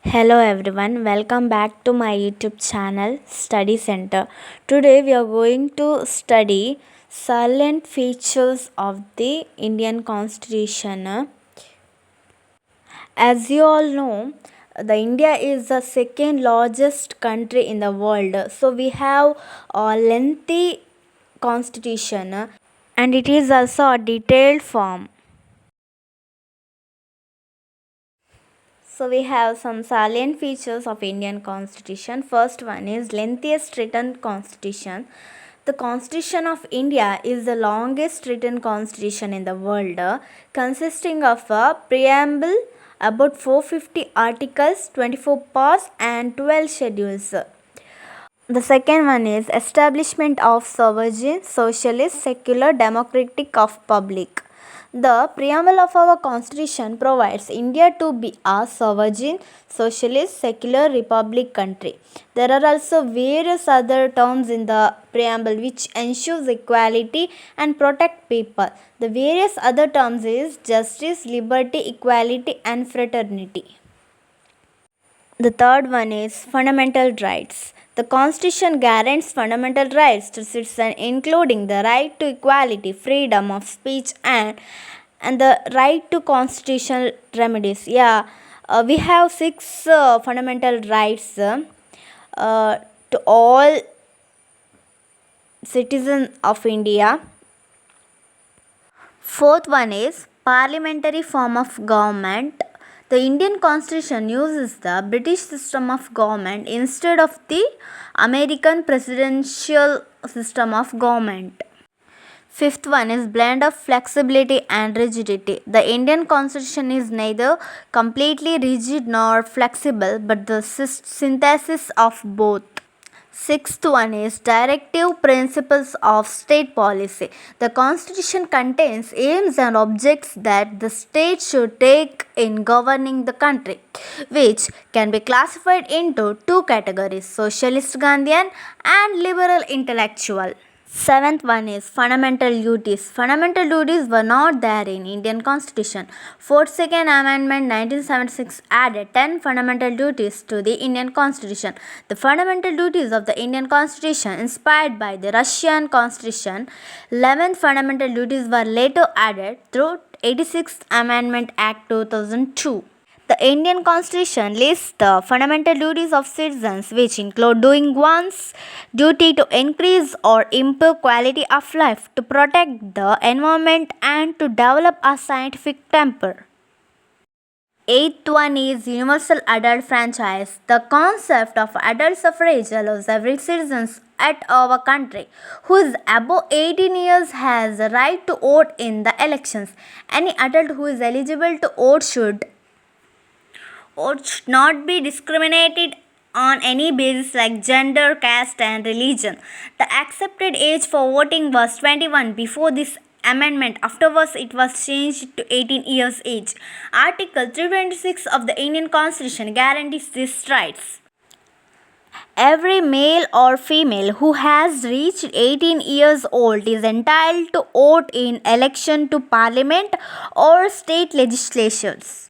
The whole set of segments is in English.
Hello everyone, welcome back to my YouTube channel Study Center. Today we are going to study salient features of the Indian Constitution. As you all know, the India is the second largest country in the world. So we have a lengthy constitution, and it is also a detailed form. So we have some salient features of Indian Constitution. First one is lengthiest written constitution. The Constitution of India is the longest written constitution in the world, consisting of a preamble, about 450 articles, 24 parts and 12 schedules. The second one is establishment of sovereign, socialist, secular, democratic of public. The preamble of our constitution provides India to be a sovereign, socialist, secular republic country. There are also various other terms in the preamble which ensures equality and protect people. The various other terms is justice, liberty, equality and fraternity. The third one is fundamental rights. The Constitution guarantees fundamental rights to citizens, including the right to equality, freedom of speech, and the right to constitutional remedies. We have six fundamental rights to all citizens of India. Fourth one is parliamentary form of government. The Indian Constitution uses the British system of government instead of the American presidential system of government. Fifth one is blend of flexibility and rigidity. The Indian Constitution is neither completely rigid nor flexible but the synthesis of both. Sixth one is directive principles of state policy. The Constitution contains aims and objects that the state should take in governing the country, which can be classified into two categories: socialist Gandhian and liberal intellectual. Seventh one is fundamental duties. Fundamental duties were not there in Indian Constitution. 42nd Amendment 1976 added 10 fundamental duties to the Indian Constitution. The fundamental duties of the Indian Constitution inspired by the Russian Constitution. 11th fundamental duties were later added through 86th Amendment Act 2002. The Indian Constitution lists the fundamental duties of citizens, which include doing one's duty to increase or improve quality of life, to protect the environment, and to develop a scientific temper. Eighth one is universal adult franchise. The concept of adult suffrage allows every citizen at our country who is above 18 years has the right to vote in the elections. Any adult who is eligible to vote should not be discriminated on any basis like gender, caste, and religion. The accepted age for voting was 21 before this amendment. Afterwards, it was changed to 18 years age. Article 326 of the Indian Constitution guarantees these rights. Every male or female who has reached 18 years old is entitled to vote in election to parliament or state legislatures.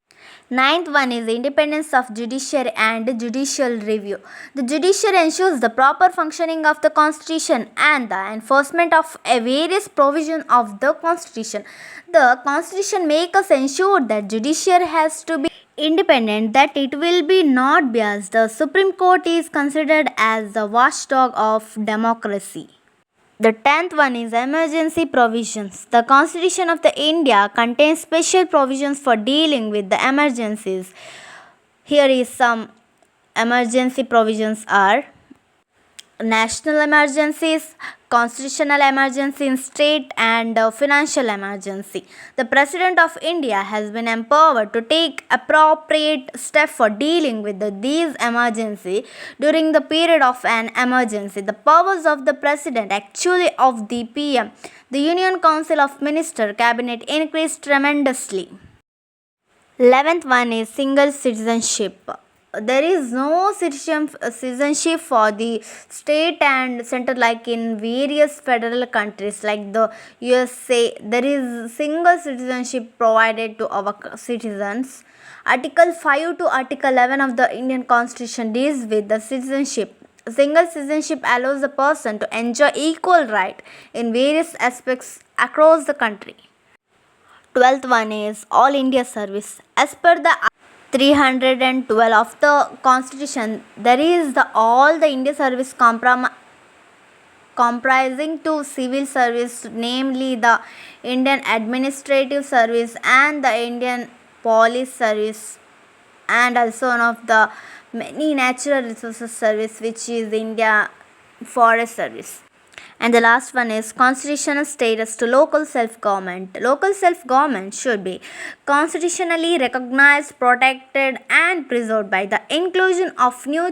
Ninth one is independence of judiciary and judicial review. The judiciary ensures the proper functioning of the constitution and the enforcement of various provisions of the constitution. The constitution makes us ensure that judiciary has to be independent, that it will be not biased. The Supreme Court is considered as the watchdog of democracy. The 10th one is emergency provisions. The Constitution of the India contains special provisions for dealing with the emergencies. Here is some emergency provisions are: national emergencies, constitutional emergency in state, and financial emergency. The President of India has been empowered to take appropriate steps for dealing with these emergencies during the period of an emergency. The powers of the President, actually of the PM, the Union Council of Minister Cabinet, increased tremendously. 11th one is single citizenship. There is no citizenship for the state and center like in various federal countries like the USA. There is single citizenship provided to our citizens. Article 5 to Article 11 of the Indian Constitution deals with the citizenship. Single citizenship allows a person to enjoy equal right in various aspects across the country. 12th one is All India Service. As per the 312 of the Constitution, there is the all the India Service comprising two civil service, namely the Indian Administrative Service and the Indian Police Service, and also one of the many natural resources service, which is India Forest Service. And the last one is constitutional status to local self-government. Local self-government should be constitutionally recognized, protected and preserved by the inclusion of new